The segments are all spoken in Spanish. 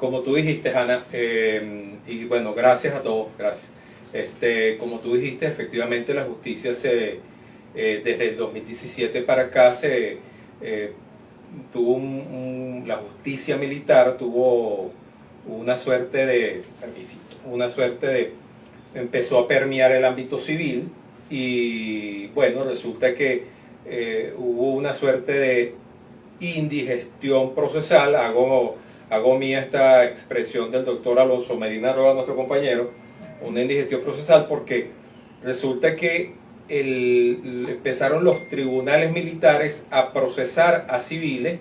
como tú dijiste, Hanna, y bueno, gracias a todos, gracias. Como tú dijiste, efectivamente la justicia desde el 2017 para acá tuvo la justicia militar tuvo una suerte de empezó a permear el ámbito civil y bueno, resulta que hubo una suerte de indigestión procesal. Hago mía esta expresión del doctor Alonso Medina Roa, nuestro compañero, una indigestión procesal, porque resulta que empezaron los tribunales militares a procesar a civiles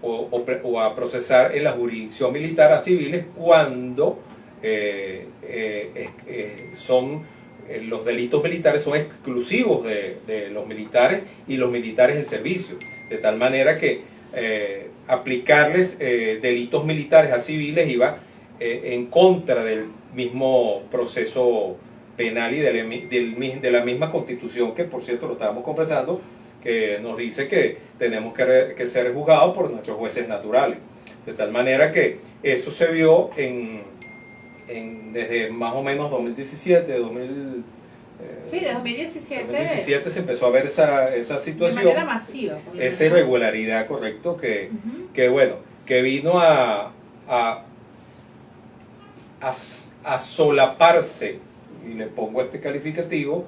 o a procesar en la jurisdicción militar a civiles cuando los delitos militares son exclusivos de los militares y los militares en servicio, de tal manera que aplicarles delitos militares a civiles iba en contra del mismo proceso penal y de la misma Constitución, que por cierto lo estábamos conversando, que nos dice que tenemos que ser juzgados por nuestros jueces naturales. De tal manera que eso se vio desde más o menos 2017, sí, de 2017. 2017 se empezó a ver esa situación. De manera masiva. Esa irregularidad, correcto, que bueno, que vino a solaparse, y le pongo este calificativo,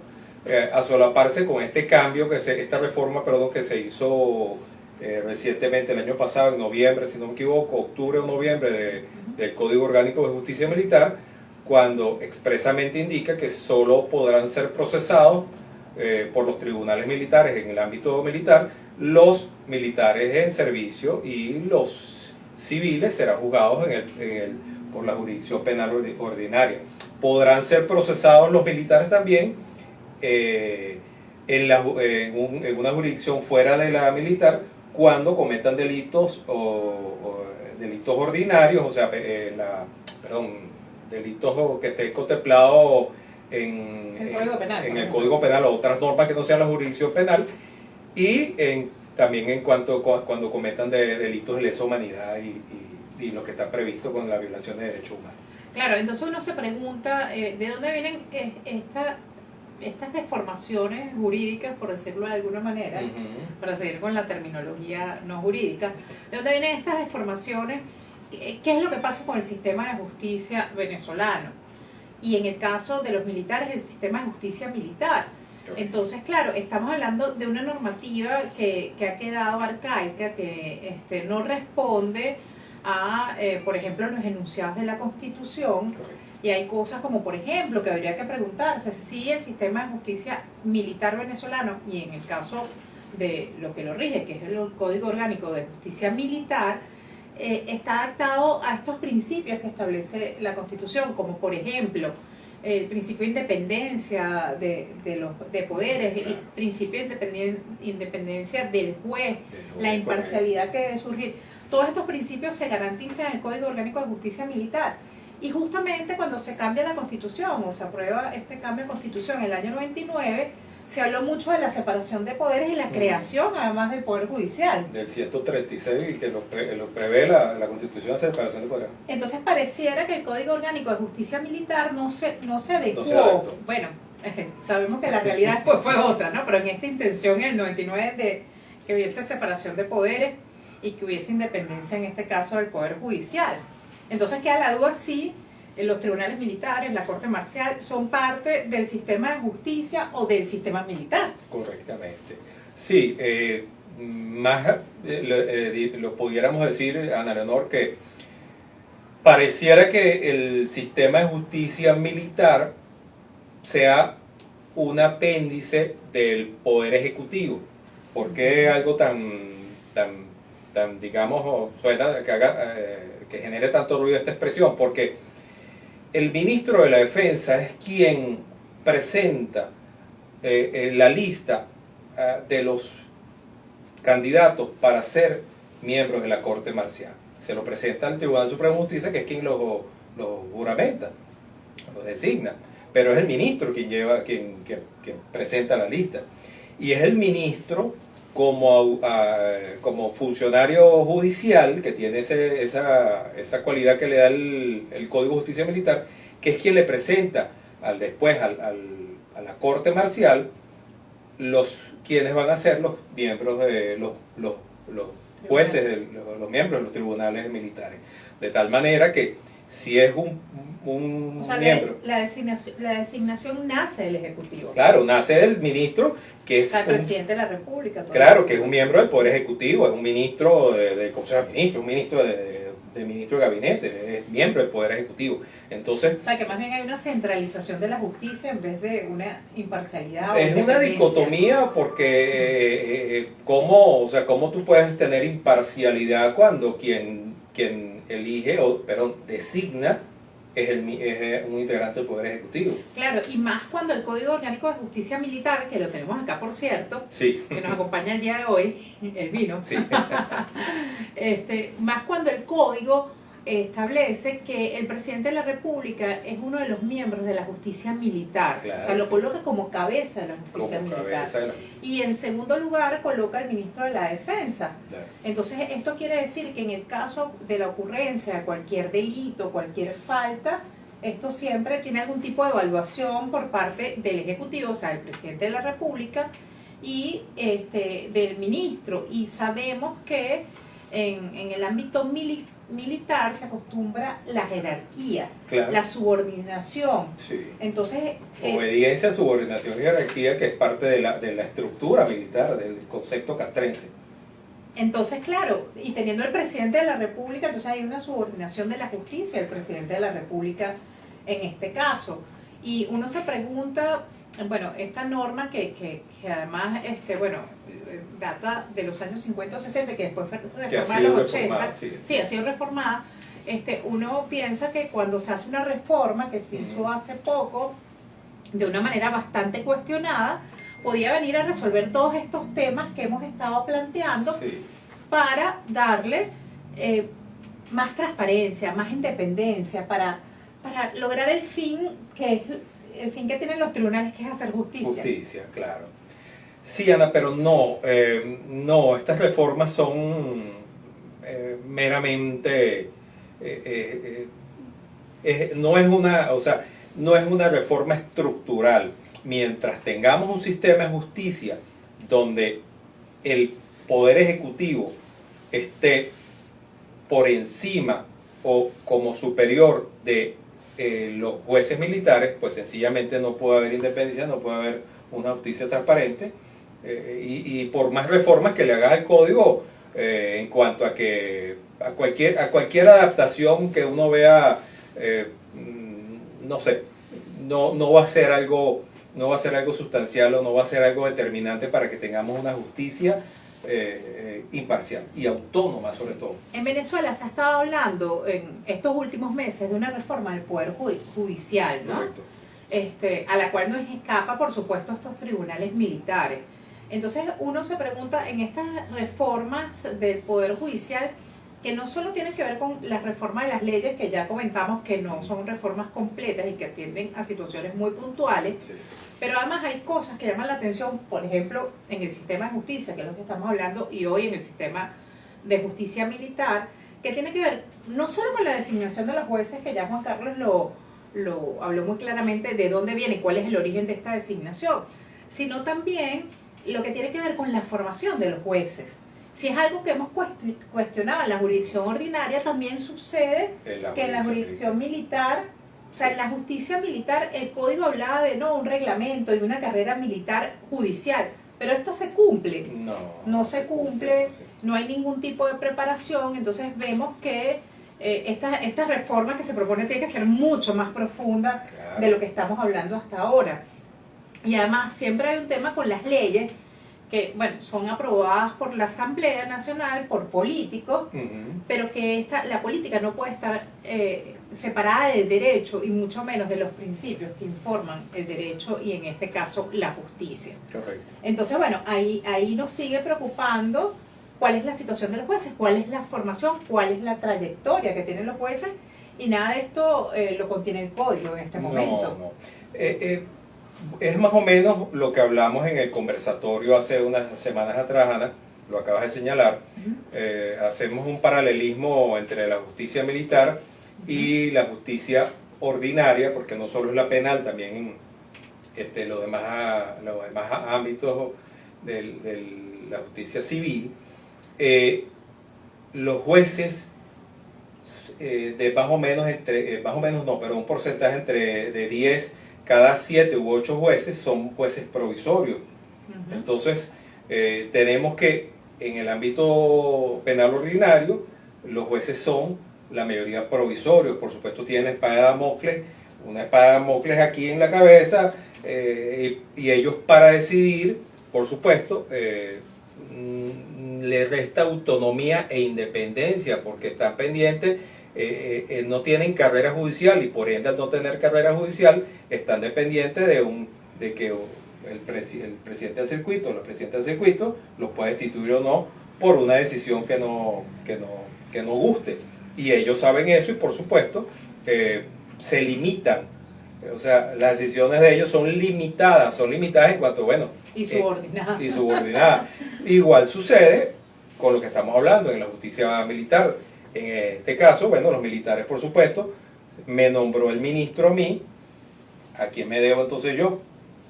a solaparse con este cambio, esta reforma, perdón, que se hizo recientemente, el año pasado, en noviembre, si no me equivoco, octubre o noviembre del Código Orgánico de Justicia Militar, cuando expresamente indica que solo podrán ser procesados por los tribunales militares en el ámbito militar los militares en servicio, y los civiles serán juzgados por la jurisdicción penal ordinaria. Podrán ser procesados los militares también en una jurisdicción fuera de la militar cuando cometan delitos delitos ordinarios, o sea, delitos que estén contemplados en el Código Penal o otras normas que no sean la jurisdicción penal, y también cuando cometan delitos de lesa humanidad y lo que está previsto con la violación de derechos humanos. Claro, entonces uno se pregunta de dónde vienen estas deformaciones jurídicas, por decirlo de alguna manera, para seguir con la terminología no jurídica. ¿De dónde vienen estas deformaciones? ¿Qué es lo que pasa con el sistema de justicia venezolano? Y en el caso de los militares, el sistema de justicia militar. Entonces, claro, estamos hablando de una normativa que ha quedado arcaica, que no responde a, por ejemplo, los enunciados de la Constitución. Y hay cosas como, por ejemplo, que habría que preguntarse si el sistema de justicia militar venezolano, y en el caso de lo que lo rige, que es el Código Orgánico de Justicia Militar, está adaptado a estos principios que establece la Constitución, como por ejemplo el principio de independencia de poderes, el principio de independencia del juez, la imparcialidad que debe surgir. Todos estos principios se garantizan en el Código Orgánico de Justicia Militar. Y justamente cuando se cambia la Constitución, o se aprueba este cambio de Constitución en el año 99, se habló mucho de la separación de poderes y la creación, además, del Poder Judicial. Del 136, que lo prevé la Constitución, de separación de poderes. Entonces pareciera que el Código Orgánico de Justicia Militar no se adecuó. Bueno, sabemos que la realidad después fue otra, ¿no? Pero en esta intención, en el 99, de que hubiese separación de poderes y que hubiese independencia, en este caso, del Poder Judicial. Entonces queda la duda si los tribunales militares, la Corte Marcial, son parte del sistema de justicia o del sistema militar. Correctamente. Sí, lo pudiéramos decir, Ana Leonor, que pareciera que el sistema de justicia militar sea un apéndice del Poder Ejecutivo. ¿Por qué algo tan digamos, suena que genere tanto ruido esta expresión? Porque el ministro de la Defensa es quien presenta la lista de los candidatos para ser miembros de la Corte Marcial. Se lo presenta al Tribunal Supremo de Justicia, que es quien lo juramenta, lo designa. Pero es el ministro quien presenta la lista. Y es el ministro como funcionario judicial, que tiene esa cualidad que le da el Código de Justicia Militar, que es quien le presenta después a la Corte Marcial quienes van a ser los miembros de los jueces, los miembros de los tribunales militares. De tal manera que si es un o sea, miembro... La designación nace del Ejecutivo. Claro, nace del ministro, que es... O sea, el presidente de la República. Claro, que es un miembro del Poder Ejecutivo, es un ministro del Consejo de Ministros, un ministro de ministro de gabinete, es miembro del Poder Ejecutivo. Entonces... O sea, que más bien hay una centralización de la justicia en vez de una imparcialidad. Es una dicotomía porque ¿cómo tú puedes tener imparcialidad cuando quien elige, designa es un integrante del Poder Ejecutivo? Claro, y más cuando el Código Orgánico de Justicia Militar, que lo tenemos acá por cierto, sí, que nos acompaña el día de hoy, el vino, sí. Más cuando el Código establece que el presidente de la República es uno de los miembros de la justicia militar, claro, o sea, lo coloca como cabeza de la justicia militar. Y en segundo lugar coloca al ministro de la Defensa. Claro. Entonces esto quiere decir que en el caso de la ocurrencia de cualquier delito, cualquier falta, esto siempre tiene algún tipo de evaluación por parte del Ejecutivo, o sea, del presidente de la República y del ministro. Y sabemos que en el ámbito militar se acostumbra la jerarquía, claro, la subordinación. Sí. Entonces, obediencia, subordinación y jerarquía, que es parte de la estructura militar, del concepto castrense. Entonces, claro, y teniendo el presidente de la República, entonces hay una subordinación de la justicia, el presidente de la República en este caso. Y uno se pregunta, bueno, esta norma que además, data de los años 50 o 60, que después fue reformada en los 80, sí, ha sido reformada. Uno piensa que cuando se hace una reforma, que se hizo hace poco, de una manera bastante cuestionada, podía venir a resolver todos estos temas que hemos estado planteando, sí, para darle más transparencia, más independencia, para lograr el fin que tienen los tribunales, que es hacer justicia. Justicia, claro. Sí, Ana, pero no, estas reformas son meramente, no es una reforma estructural. Mientras tengamos un sistema de justicia donde el Poder Ejecutivo esté por encima o como superior de los jueces militares, pues sencillamente no puede haber independencia, no puede haber una justicia transparente, y por más reformas que le hagas al código, en cuanto a que a cualquier adaptación que uno vea, no sé, no va a ser algo sustancial, o no va a ser algo determinante para que tengamos una justicia imparcial y autónoma, sobre todo. En Venezuela se ha estado hablando en estos últimos meses de una reforma del Poder Judicial, ¿no? Correcto. A la cual no escapa, por supuesto, estos tribunales militares. Entonces uno se pregunta, en estas reformas del Poder Judicial, que no solo tienen que ver con la reforma de las leyes, que ya comentamos que no son reformas completas y que atienden a situaciones muy puntuales, sí, pero además hay cosas que llaman la atención, por ejemplo, en el sistema de justicia, que es lo que estamos hablando, y hoy en el sistema de justicia militar, que tiene que ver no solo con la designación de los jueces, que ya Juan Carlos lo habló muy claramente de dónde viene y cuál es el origen de esta designación, sino también lo que tiene que ver con la formación de los jueces. Si es algo que hemos cuestionado en la jurisdicción ordinaria, también sucede que en la jurisdicción militar, o sea, en la justicia militar, el código hablaba de un reglamento y una carrera militar judicial, pero esto se cumple. No se cumple, no hay ningún tipo de preparación. Entonces vemos que esta reforma que se propone tiene que ser mucho más profunda, claro, de lo que estamos hablando hasta ahora. Y además siempre hay un tema con las leyes que, bueno, son aprobadas por la Asamblea Nacional, por políticos, pero que la política no puede estar separada del derecho, y mucho menos de los principios que informan el derecho, y en este caso la justicia. Correcto. Entonces, bueno, ahí nos sigue preocupando cuál es la situación de los jueces, cuál es la formación, cuál es la trayectoria que tienen los jueces, y nada de esto lo contiene el código en este momento. Es más o menos lo que hablamos en el conversatorio hace unas semanas atrás, Ana, lo acabas de señalar. Hacemos un paralelismo entre la justicia militar y la justicia ordinaria, porque no solo es la penal, también en los demás ámbitos de la justicia civil. Los jueces de más o menos pero un porcentaje de 10, cada 7 u 8 jueces son jueces provisorios. Entonces, tenemos que en el ámbito penal ordinario, los jueces son la mayoría provisorios. Por supuesto, tienen una espada de Damocles aquí en la cabeza, y ellos, para decidir, por supuesto, les resta autonomía e independencia, porque están pendientes, no tienen carrera judicial, y por ende, al no tener carrera judicial, están dependientes de que el presidente del circuito o la presidenta del circuito los pueda destituir o no por una decisión que no guste. Y ellos saben eso, y por supuesto se limitan. O sea, las decisiones de ellos son limitadas en cuanto, bueno... Y subordinadas. Y subordinadas. Igual sucede con lo que estamos hablando en la justicia militar. En este caso, bueno, los militares, por supuesto, me nombró el ministro a mí. ¿A quién me debo entonces yo?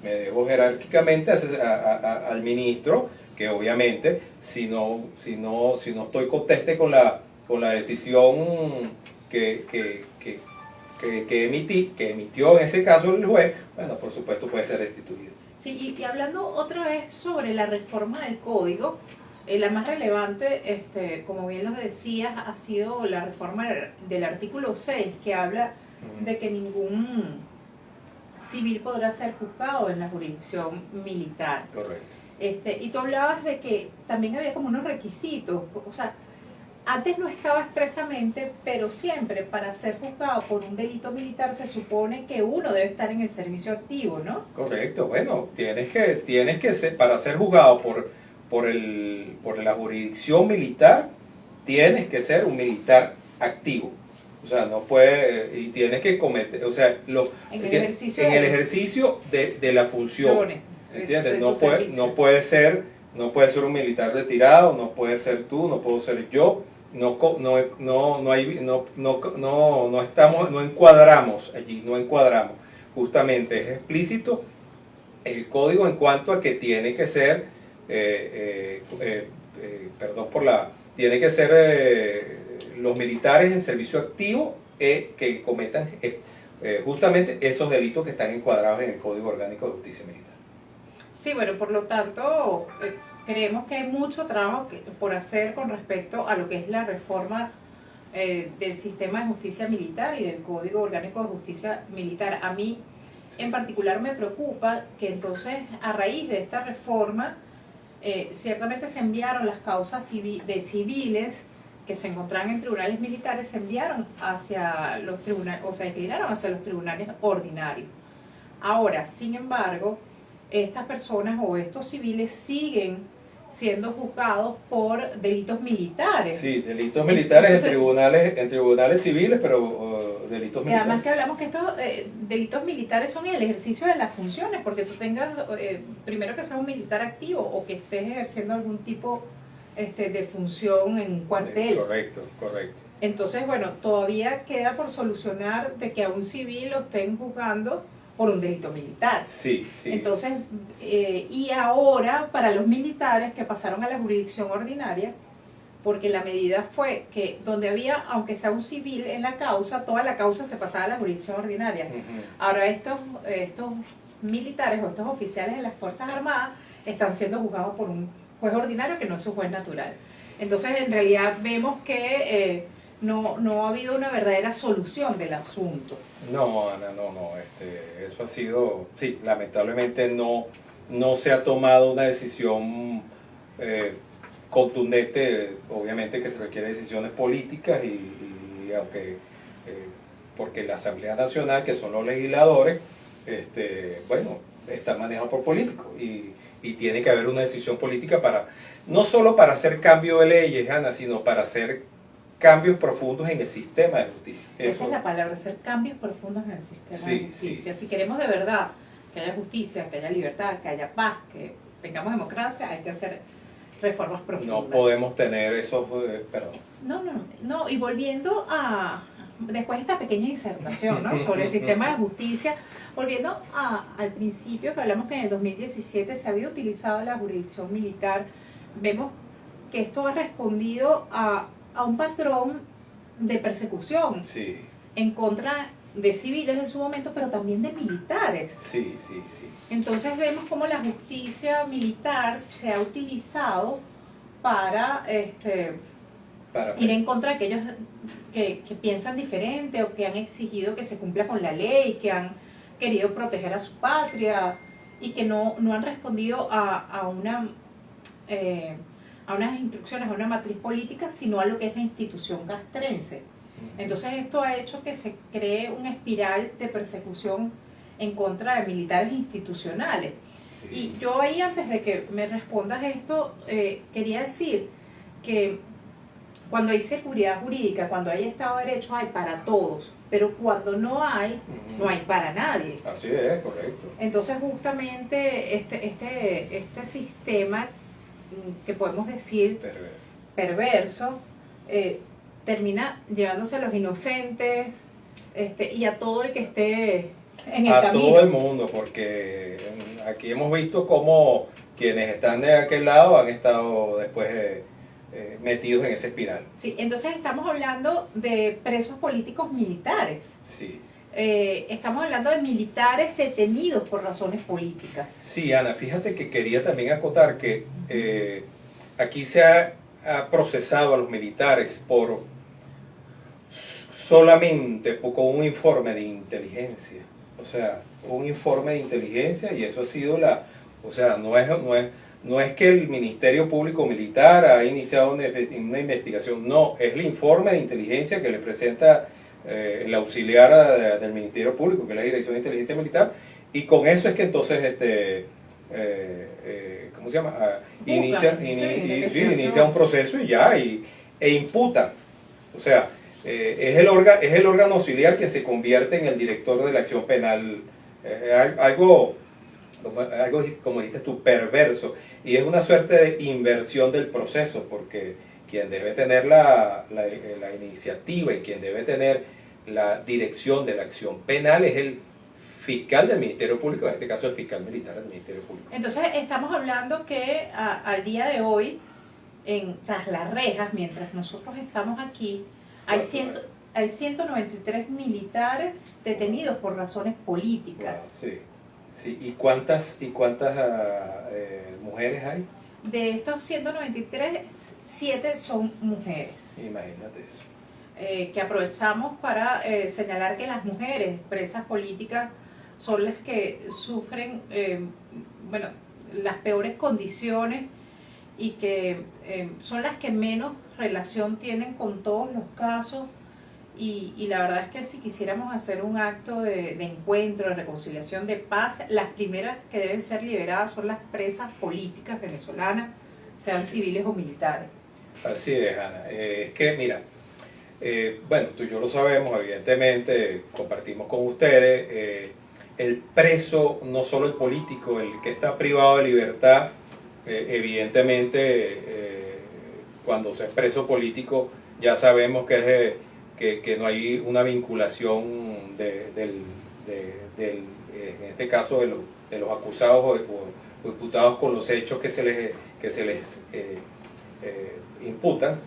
Me debo jerárquicamente al ministro, que obviamente, si no estoy conteste con la decisión que emitió en ese caso el juez, bueno, por supuesto puede ser destituido. Sí, y hablando otra vez sobre la reforma del código, la más relevante, como bien lo decías, ha sido la reforma del artículo 6, que habla de que ningún civil podrá ser juzgado en la jurisdicción militar. Correcto. Y tú hablabas de que también había como unos requisitos, o sea, antes no estaba expresamente, pero siempre para ser juzgado por un delito militar se supone que uno debe estar en el servicio activo, ¿no? Correcto, bueno, tienes que ser, para ser juzgado por la jurisdicción militar, tienes que ser un militar activo. O sea, no puede, y tienes que cometer, o sea, en el ejercicio de la función, ¿entiendes? No puede ser un militar retirado, no puede ser tú, no puedo ser yo, no encuadramos allí, no encuadramos. Justamente es explícito el código en cuanto a que tiene que ser, tiene que ser los militares en servicio activo que cometan justamente esos delitos que están encuadrados en el Código Orgánico de Justicia Militar. Sí, bueno, por lo tanto, creemos que hay mucho trabajo por hacer con respecto a lo que es la reforma del sistema de justicia militar y del Código Orgánico de Justicia Militar. A mí, en particular, me preocupa que entonces, a raíz de esta reforma, ciertamente se enviaron las causas de civiles que se encontraban en tribunales militares, se enviaron hacia los tribunales, o sea, inclinaron hacia los tribunales ordinarios. Ahora, sin embargo, estas personas o estos civiles siguen siendo juzgados por delitos militares. Sí, delitos militares. Entonces, en tribunales civiles, pero delitos militares. Además que hablamos que estos delitos militares son el ejercicio de las funciones, porque tú tengas, primero que seas un militar activo o que estés ejerciendo algún tipo de función en un cuartel. Correcto. Entonces, bueno, todavía queda por solucionar de que a un civil lo estén juzgando por un delito militar. Sí. Entonces, y ahora para los militares que pasaron a la jurisdicción ordinaria, porque la medida fue que donde había, aunque sea un civil en la causa, toda la causa se pasaba a la jurisdicción ordinaria. Ahora estos militares o estos oficiales de las Fuerzas Armadas están siendo juzgados por un juez ordinario que no es su juez natural. Entonces, en realidad vemos que no ha habido una verdadera solución del asunto. No, Ana, no. Eso ha sido, sí, lamentablemente no se ha tomado una decisión contundente. Obviamente que se requieren decisiones políticas y aunque, porque la Asamblea Nacional, que son los legisladores, bueno, está manejado por políticos y tiene que haber una decisión política no solo para hacer cambio de leyes, Ana, sino para hacer cambios profundos en el sistema de justicia. Esa es la palabra, hacer cambios profundos en el sistema de justicia. Si queremos de verdad que haya justicia, que haya libertad, que haya paz, que tengamos democracia, hay que hacer reformas profundas. No podemos tener eso, perdón. No, y volviendo a, después de esta pequeña disertación, ¿no?, sobre el sistema de justicia, volviendo al principio que hablamos que en el 2017 se había utilizado la jurisdicción militar, vemos que esto ha respondido a un patrón de persecución Sí. en contra de civiles en su momento, pero también de militares. Sí. Entonces vemos cómo la justicia militar se ha utilizado para ir en contra de aquellos que piensan diferente o que han exigido que se cumpla con la ley, que han querido proteger a su patria y que no han respondido a unas instrucciones, a una matriz política, sino a lo que es la institución castrense. Entonces esto ha hecho que se cree una espiral de persecución en contra de militares institucionales. Sí. Y yo ahí, antes de que me respondas esto, quería decir que cuando hay seguridad jurídica, cuando hay Estado de Derecho, hay para todos, pero cuando no hay, no hay para nadie. Así es, correcto. Entonces justamente este sistema, que podemos decir perverso, termina llevándose a los inocentes y a todo el que esté en el camino. A todo el mundo, porque aquí hemos visto cómo quienes están de aquel lado han estado después metidos en esa espiral. Sí, entonces estamos hablando de presos políticos militares. Sí. Estamos hablando de militares detenidos por razones políticas. Sí, Ana, fíjate que quería también acotar que aquí se ha procesado a los militares solamente con un informe de inteligencia. O sea, un informe de inteligencia, y eso ha sido o sea, no es que el Ministerio Público Militar ha iniciado una investigación, no, es el informe de inteligencia que le presenta el auxiliar del Ministerio Público, que es la Dirección de Inteligencia Militar, y con eso es que entonces ¿cómo se llama? Inicia un proceso y ya, e imputa. O sea, es el órgano auxiliar que se convierte en el director de la acción penal. Algo, como dijiste tú, perverso. Y es una suerte de inversión del proceso, porque quien debe tener la iniciativa y quien debe tener la dirección de la acción penal es el fiscal del Ministerio Público, en este caso el fiscal militar del Ministerio Público. Entonces estamos hablando que al día de hoy, tras las rejas, mientras nosotros estamos aquí, hay 193 militares detenidos por razones políticas. Wow, sí. ¿Y cuántas mujeres hay? De estos 193, 7 son mujeres. Imagínate eso. Que aprovechamos para señalar que las mujeres presas políticas son las que sufren las peores condiciones y que son las que menos relación tienen con todos los casos, y la verdad es que si quisiéramos hacer un acto de encuentro, de reconciliación, de paz, las primeras que deben ser liberadas son las presas políticas venezolanas, sean civiles o militares. Así es, Ana. Es que, mira, bueno, tú y yo lo sabemos, evidentemente, compartimos con ustedes, el preso, no solo el político, el que está privado de libertad, evidentemente, cuando se es preso político, ya sabemos que no hay una vinculación en este caso de los acusados o imputados con los hechos que se les imputan,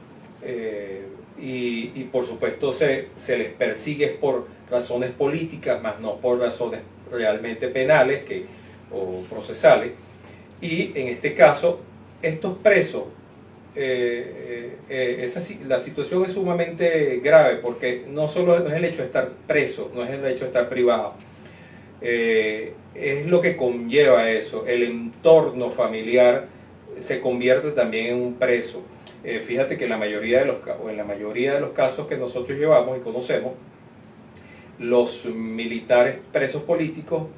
y por supuesto se les persigue por razones políticas, más no por razones realmente penales o procesales. Y en este caso, estos presos, la situación es sumamente grave, porque no solo no es el hecho de estar preso, no es el hecho de estar privado, es lo que conlleva eso. El entorno familiar se convierte también en un preso. Fíjate que en la mayoría de los casos que nosotros llevamos y conocemos, los militares presos políticos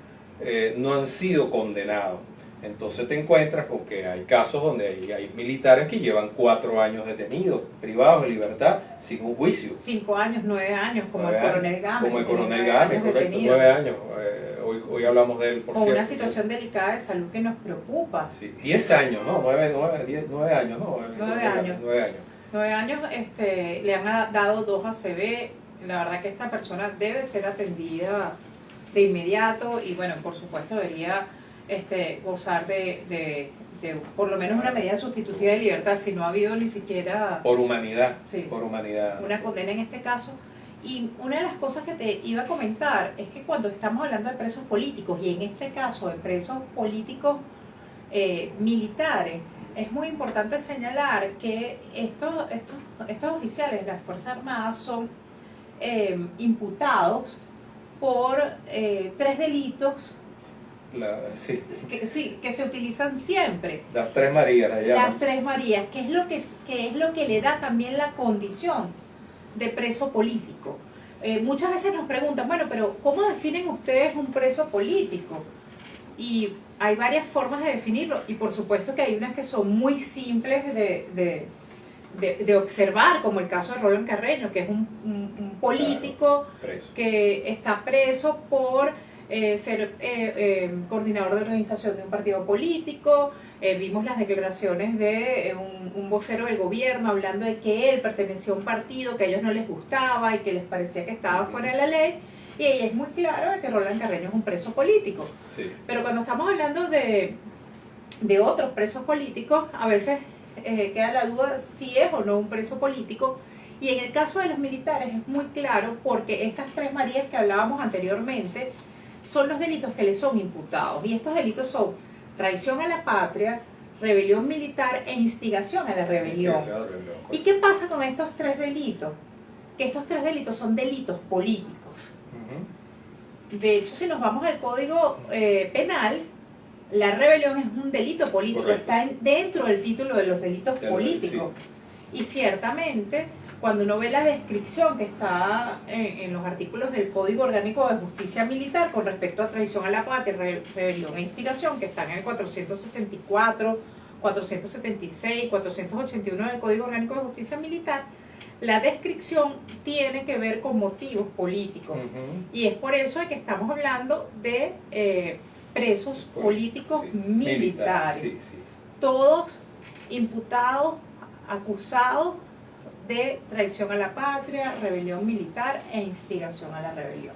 no han sido condenados, Entonces te encuentras con que hay casos donde hay militares que llevan 4 años detenidos, privados de libertad, sin un juicio. 5 años, 9 años, como 9 el coronel Gámez. Como el coronel Gámez, correcto, detenido. 9 años. Hoy hablamos de él, por Con cierto. una situación delicada de salud que nos preocupa. Sí, 10 años, ¿no? 9 años, ¿no? 9 años. 9 años. 9 años le han dado 2 ACV. La verdad que esta persona debe ser atendida de inmediato y bueno, por supuesto debería gozar de por lo menos una medida sustitutiva de libertad, si no ha habido ni siquiera... Por humanidad, sí, por humanidad. Una condena en este caso. Y una de las cosas que te iba a comentar es que cuando estamos hablando de presos políticos, y en este caso de presos políticos militares, es muy importante señalar que estos oficiales de las Fuerzas Armadas son imputados por 3 delitos Sí. que se utilizan siempre. Las 3 Marías, Las 3 Marías, que es lo que le da también la condición de preso político. Muchas veces nos preguntan, bueno, pero ¿cómo definen ustedes un preso político? Y hay varias formas de definirlo, y por supuesto que hay unas que son muy simples de observar, como el caso de Roland Carreño, que es un político, claro, que está preso por ser coordinador de organización de un partido político. Vimos las declaraciones de un vocero del gobierno hablando de que él pertenecía a un partido que a ellos no les gustaba y que les parecía que estaba fuera de la ley, y ella es muy claro de que Roland Carreño es un preso político. Sí. Pero cuando estamos hablando de otros presos políticos, a veces queda la duda si es o no un preso político, y en el caso de los militares es muy claro porque estas 3 Marías que hablábamos anteriormente son los delitos que les son imputados, y estos delitos son traición a la patria, rebelión militar e instigación a la rebelión. ¿Y qué pasa con estos 3 delitos? Que estos 3 delitos son delitos políticos. De hecho, si nos vamos al Código Penal, la rebelión es un delito político. Correcto. Está dentro del título de los delitos políticos. Sí. Y ciertamente, cuando uno ve la descripción que está en los artículos del Código Orgánico de Justicia Militar con respecto a traición a la patria, rebelión e instigación, que están en el 464, 476, 481 del Código Orgánico de Justicia Militar, la descripción tiene que ver con motivos políticos. Y es por eso que estamos hablando de presos políticos militares. Sí. Todos imputados, acusados de traición a la patria, rebelión militar e instigación a la rebelión.